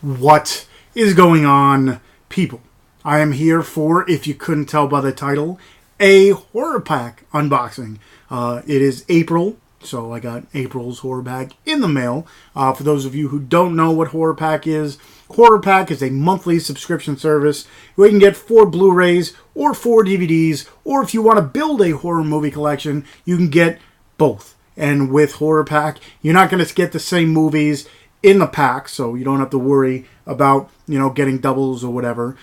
What is going on, people? I am here for, if you couldn't tell by the title, a horror pack unboxing. It is April, so I got April's horror pack in the mail. For those of you who don't know what horror pack is a monthly subscription service where you can get 4 Blu Rays or 4 DVDs, or if you want to build a horror movie collection, you can get both. And with horror pack, you're not going to get the same movies in the pack, so you don't have to worry about, getting doubles or whatever.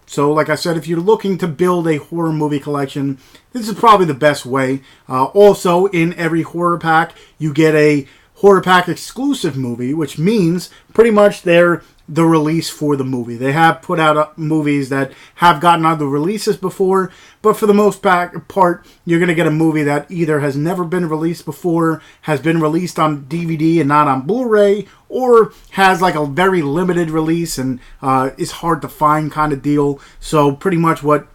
So like I said, if you're looking to build a horror movie collection, this is probably the best way. Also, in every horror pack, you get a horror pack exclusive movie, which means pretty much they're the release for the movie. They have put out movies that have gotten other releases before, but for the most part, you're going to get a movie that either has never been released before, has been released on DVD and not on Blu-ray, or has like a very limited release and is hard to find kind of deal. So pretty much what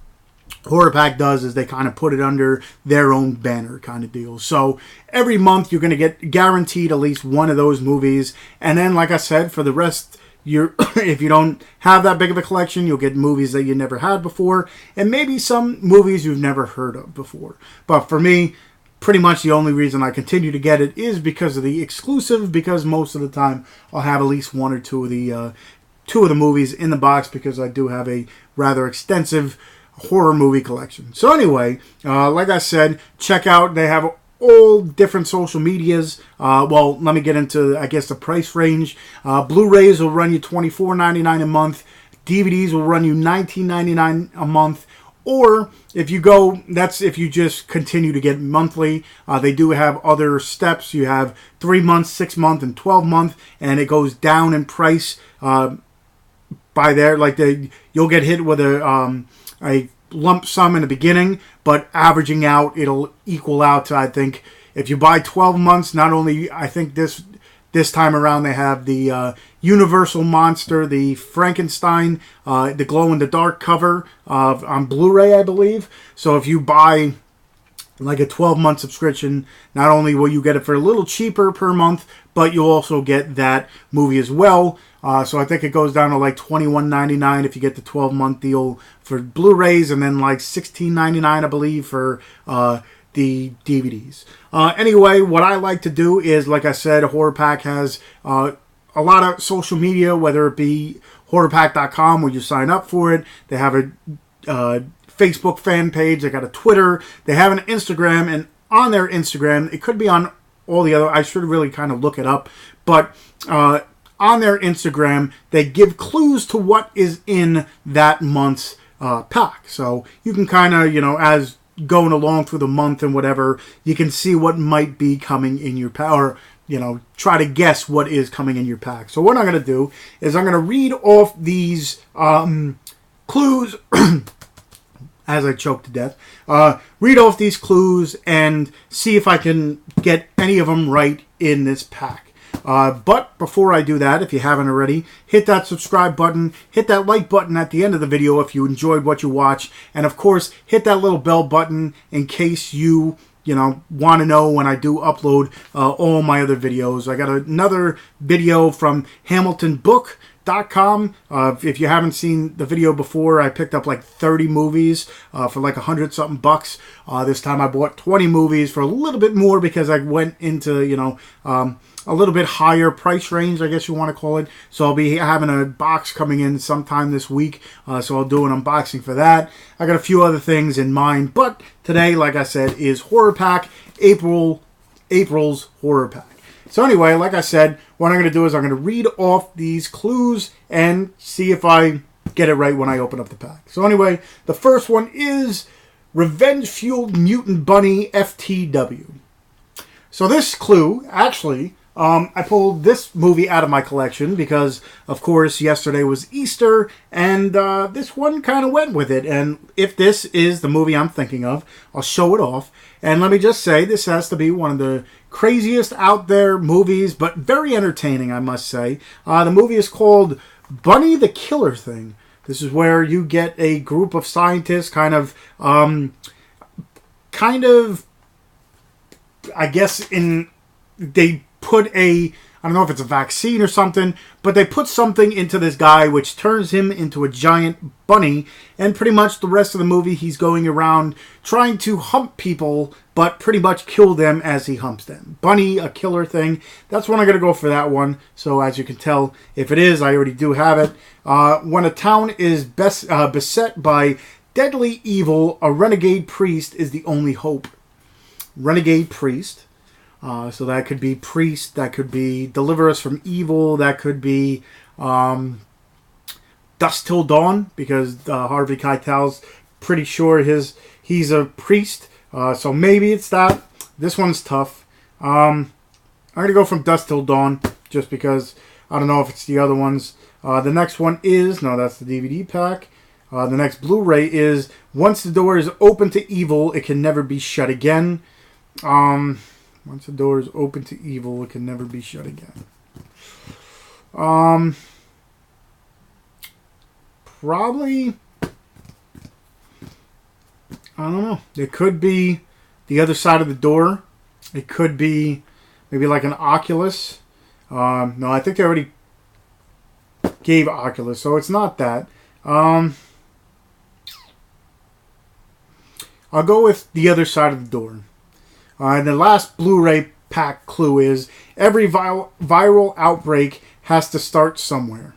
Horror Pack does is they kind of put it under their own banner kind of deal. So every month you're going to get guaranteed at least one of those movies. And then, like I said, for the rest, if you don't have that big of a collection, you'll get movies that you never had before, and maybe some movies you've never heard of before. But for me, pretty much the only reason I continue to get it is because of the exclusive, because most of the time I'll have at least one or two of the movies in the box, because I do have a rather extensive horror movie collection. So anyway, like I said, check out, they have all different social medias. Well, let me get into, I guess, the price range. Blu Rays will run you $24.99 a month. DVDs will run you $19.99 a month. Or if you go, that's if you just continue to get monthly. They do have other steps. You have 3 months, 6 month, and 12 month, and it goes down in price by there. Like you'll get hit with a lump sum in the beginning, but averaging out, it'll equal out to, I think, if you buy 12 months, not only, I think this time around they have the Universal Monster, the Frankenstein, the glow-in-the-dark cover on Blu-ray, I believe. So if you buy like a 12-month subscription, not only will you get it for a little cheaper per month, but you'll also get that movie as well. So I think it goes down to like $21.99 if you get the 12-month deal for Blu-rays, and then like $16.99, I believe, for the DVDs. Anyway, what I like to do is, like I said, Horror Pack has a lot of social media, whether it be horrorpack.com where you sign up for it. They have a Facebook fan page. They got a Twitter. They have an Instagram, and on their Instagram, it could be on all the other, I should really kind of look it up, but on their Instagram, they give clues to what is in that month's pack. So you can kind of, as going along through the month and whatever, you can see what might be coming in your pack, or, try to guess what is coming in your pack. So what I'm going to do is I'm going to read off these clues as I choke to death. Read off these clues and see if I can get any of them right in this pack. But before I do that, if you haven't already, hit that subscribe button, hit that like button at the end of the video if you enjoyed what you watched, and of course, hit that little bell button in case you want to know when I do upload all my other videos. I got another video from HamiltonBook.com. If you haven't seen the video before, I picked up like 30 movies for like $100-something bucks. This time I bought 20 movies for a little bit more because I went into, a little bit higher price range, I guess you want to call it. So I'll be having a box coming in sometime this week. So I'll do an unboxing for that. I got a few other things in mind, but today, like I said, is Horror Pack, April's Horror Pack. So anyway, like I said, what I'm going to do is I'm going to read off these clues and see if I get it right when I open up the pack. So anyway, the first one is Revenge-Fueled Mutant Bunny FTW. So this clue, actually, I pulled this movie out of my collection because, of course, yesterday was Easter, and this one kind of went with it. And if this is the movie I'm thinking of, I'll show it off. And let me just say, this has to be one of the craziest out there movies, but very entertaining, I must say. The movie is called Bunny the Killer Thing. This is where you get a group of scientists kind of, I guess, they put a I don't know if it's a vaccine or something, but they put something into this guy which turns him into a giant bunny, and pretty much the rest of the movie he's going around trying to hump people, but pretty much kill them as he humps them. Bunny, a killer thing. That's when I'm going to go for that one. So as you can tell, if it is, I already do have it. When a town is beset by deadly evil, a renegade priest is the only hope. Renegade priest. So that could be priest, that could be deliver us from evil, that could be Dusk Till Dawn, because Harvey Keitel's pretty sure he's a priest. So maybe it's that. This one's tough. I'm going to go from Dusk Till Dawn, just because I don't know if it's the other ones. The next one is, no, that's the DVD pack. The next Blu-ray is, once the door is open to evil, it can never be shut again. Once the door is open to evil, it can never be shut again. Probably, I don't know. It could be The Other Side of the Door. It could be maybe like an Oculus. No, I think they already gave Oculus, so it's not that. I'll go with The Other Side of the Door. And the last Blu-ray pack clue is, every viral outbreak has to start somewhere.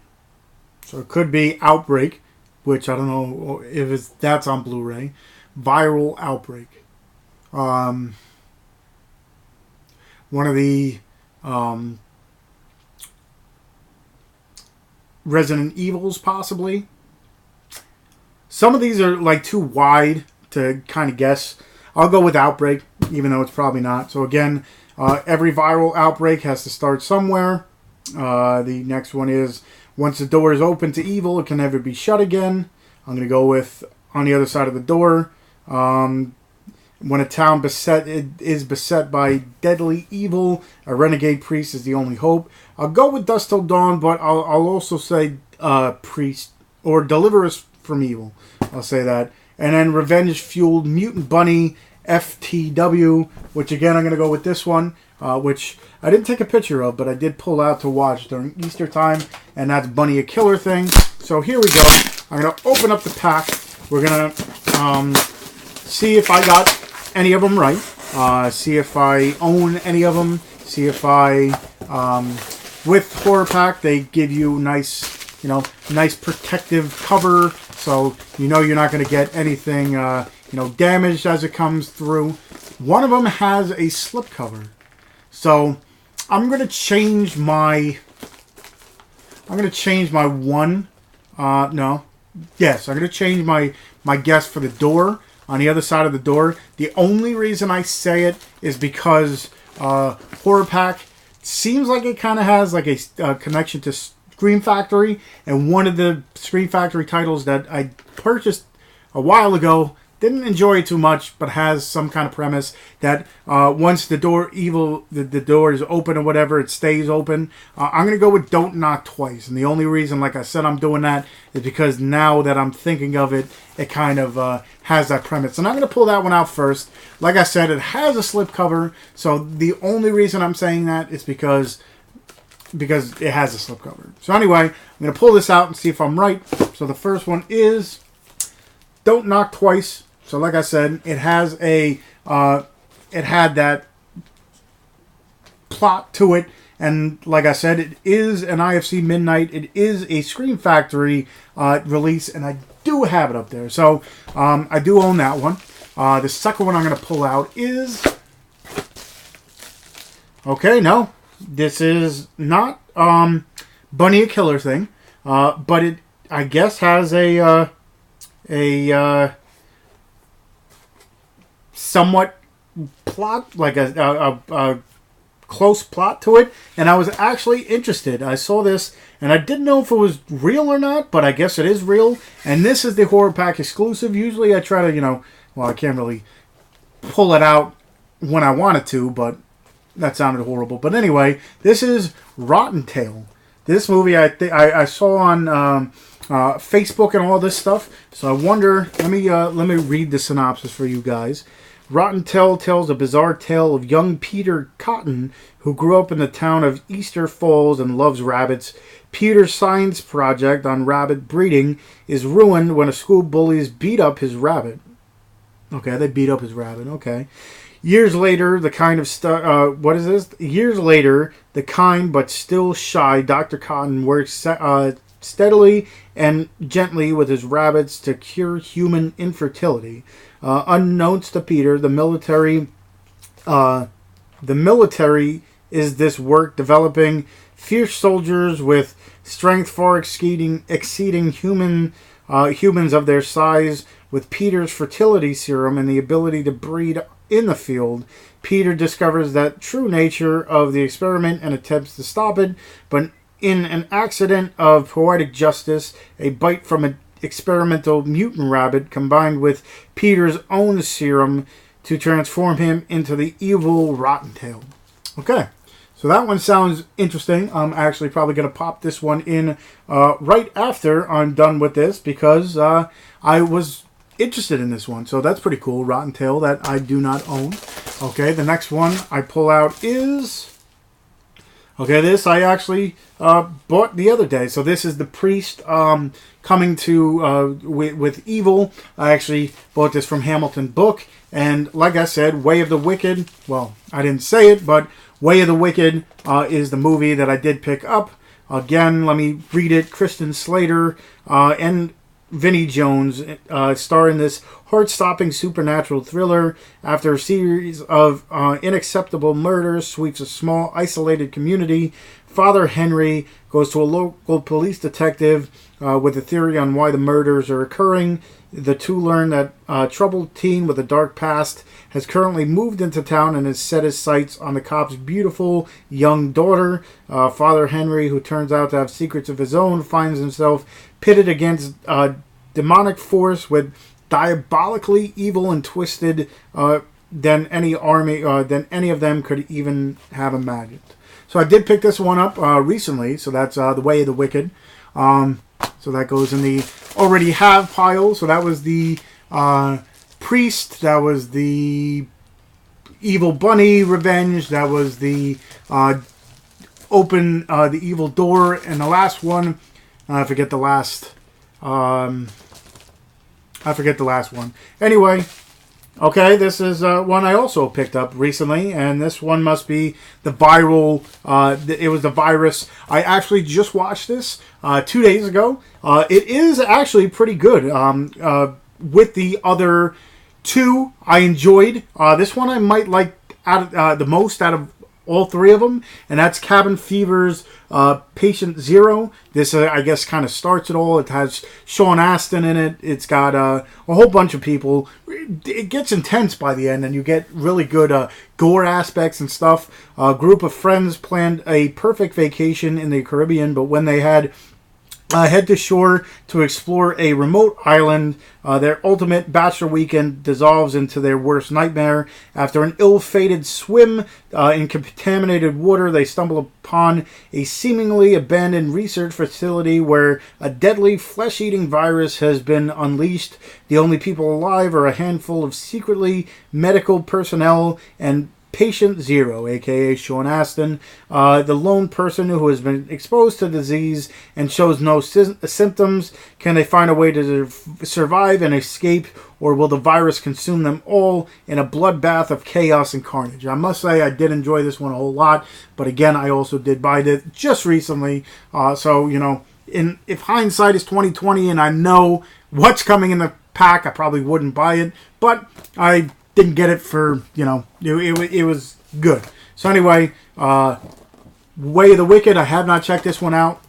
So it could be Outbreak, which I don't know if that's on Blu-ray. Viral Outbreak. One of the Resident Evils, possibly. Some of these are like too wide to kind of guess. I'll go with Outbreak, even though it's probably not. So again, every viral outbreak has to start somewhere. The next one is, once the door is open to evil, it can never be shut again. I'm going to go with On the Other Side of the Door. When a town is beset by deadly evil, a renegade priest is the only hope. I'll go with Dusk Till Dawn, but I'll also say priest, or deliver us from evil. I'll say that. And then revenge-fueled mutant bunny, FTW, which again I'm going to go with this one, which I didn't take a picture of, but I did pull out to watch during Easter time, and that's Bunny a Killer Thing. So here we go. I'm going to open up the pack. We're going to see if I got any of them right, see if I own any of them, see if I, with Horror Pack, they give you nice protective cover, so you're not going to get anything, damaged as it comes through. One of them has a slipcover, so I'm going to change my one. I'm going to change my guess for the door. On the other side of the door. The only reason I say it is because Horror Pack seems like it kind of has like a connection to Scream Factory, and one of the Scream Factory titles that I purchased a while ago, didn't enjoy it too much, but has some kind of premise that once the door is open or whatever, it stays open. I'm going to go with Don't Knock Twice. And the only reason, like I said, I'm doing that is because now that I'm thinking of it, it kind of has that premise. And I'm going to pull that one out first. Like I said, it has a slipcover. So the only reason I'm saying that is because it has a slipcover. So anyway, I'm going to pull this out and see if I'm right. So the first one is Don't Knock Twice. So like I said, it has it had that plot to it, and like I said, it is an IFC Midnight. It is a Scream Factory release, and I do have it up there. So I do own that one. The second one I'm going to pull out is, okay, no, this is not Bunny a Killer Thing, but it, I guess, has a somewhat plot, like a close plot to it, and I was actually interested. I saw this, and I didn't know if it was real or not, but I guess it is real, and this is the Horror Pack exclusive. Usually I try to, I can't really pull it out when I wanted to, but that sounded horrible. But anyway, this is Rotten Tail. This movie I saw on Facebook and all this stuff, so I wonder, let me read the synopsis for you guys. Rotten Tail tells a bizarre tale of young Peter Cotton, who grew up in the town of Easter Falls and loves rabbits. Peter's science project on rabbit breeding is ruined when a school bullies beat up his rabbit. Okay, they beat up his rabbit. Okay. Years later, the kind of what is this? Years later, the kind but still shy Dr. Cotton works steadily and gently with his rabbits to cure human infertility. Unknowns to Peter, the military is this work developing fierce soldiers with strength far exceeding humans of their size. With Peter's fertility serum and the ability to breed in the field, Peter discovers the true nature of the experiment and attempts to stop it, but in an accident of poetic justice, a bite from an experimental mutant rabbit combined with Peter's own serum to transform him into the evil Rotten Tail. Okay, so that one sounds interesting. I'm actually probably going to pop this one in right after I'm done with this because I was interested in this one. So that's pretty cool. Rotten Tail that I do not own. Okay, the next one I pull out is... Okay, this I actually bought the other day. So this is The Priest coming to with Evil. I actually bought this from Hamilton Book. And like I said, Way of the Wicked, well, I didn't say it, but Way of the Wicked is the movie that I did pick up. Again, let me read it. Kristen Slater and Vinnie Jones star in this heart-stopping supernatural thriller. After a series of unacceptable murders sweeps a small, isolated community, Father Henry goes to a local police detective with a theory on why the murders are occurring. The two learn that a troubled teen with a dark past has currently moved into town and has set his sights on the cop's beautiful young daughter. Father Henry, who turns out to have secrets of his own, finds himself pitted against a demonic force with diabolically evil and twisted than any of them could even have imagined. So I did pick this one up recently. So that's The Way of the Wicked. So that goes in the already have pile. So that was the Priest. That was the Evil Bunny Revenge. That was the Open the Evil Door. And the last one, I forget the last one. Anyway, okay, this is one I also picked up recently, and this one must be the viral, it was The Virus. I actually just watched this 2 days ago. It is actually pretty good. With the other two, I enjoyed. This one I might like the most out of all three of them, and that's Cabin Fever's Patient Zero. This, I guess, kind of starts it all. It has Sean Astin in it. It's got a whole bunch of people. It gets intense by the end, and you get really good gore aspects and stuff. A group of friends planned a perfect vacation in the Caribbean, but when they had head to shore to explore a remote island, their ultimate bachelor weekend dissolves into their worst nightmare. After an ill-fated swim in contaminated water, they stumble upon a seemingly abandoned research facility where a deadly flesh-eating virus has been unleashed. The only people alive are a handful of secretly medical personnel and Patient Zero, aka Sean Astin, the lone person who has been exposed to disease and shows no symptoms. Can they find a way to survive and escape, or will the virus consume them all in a bloodbath of chaos and carnage? I must say I did enjoy this one a whole lot, but again, I also did buy it just recently. So, you know, if hindsight is 20/20 and I know what's coming in the pack, I probably wouldn't buy it, but I didn't get it for, you know, it was good. So anyway, Way of the Wicked, I have not checked this one out.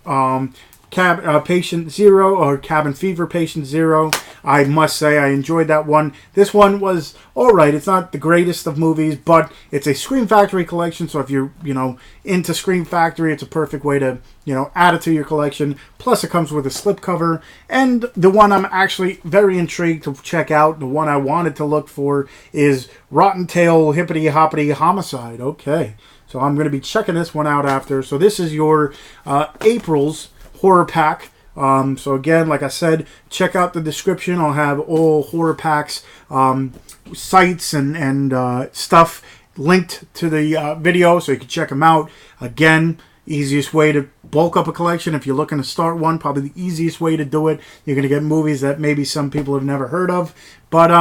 Patient Zero, or Cabin Fever Patient Zero, I must say I enjoyed that one. This one was alright. It's not the greatest of movies, but it's a Scream Factory collection, so if you're, you know, into Scream Factory, it's a perfect way to, you know, add it to your collection. Plus it comes with a slipcover. And the one I'm actually very intrigued to check out, the one I wanted to look for, is Rotten Tail Hippity Hoppity Homicide. Okay, so I'm going to be checking this one out after. So this is your April's horror pack So again, like I said, check out the description. I'll have all Horror Packs sites and stuff linked to the video, so you can check them out. Again, easiest way to bulk up a collection if you're looking to start one, probably the easiest way to do it. You're going to get movies that maybe some people have never heard of. But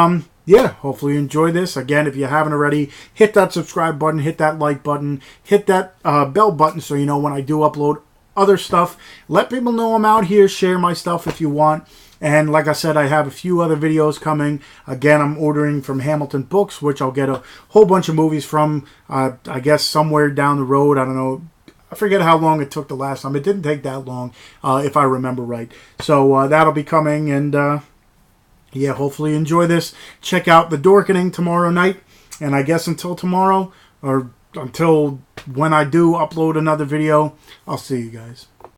yeah, hopefully you enjoy this. Again, if you haven't already, hit that subscribe button, hit that like button, hit that bell button so you know when I do upload other stuff. Let people know I'm out here. Share my stuff if you want. And like I said, I have a few other videos coming. Again, I'm ordering from Hamilton Books, which I'll get a whole bunch of movies from, I guess, somewhere down the road. I don't know. I forget how long it took the last time. It didn't take that long, if I remember right. So that'll be coming. And yeah, hopefully you enjoy this. Check out The Dorkening tomorrow night. And I guess until tomorrow, or until when I do upload another video, I'll see you guys.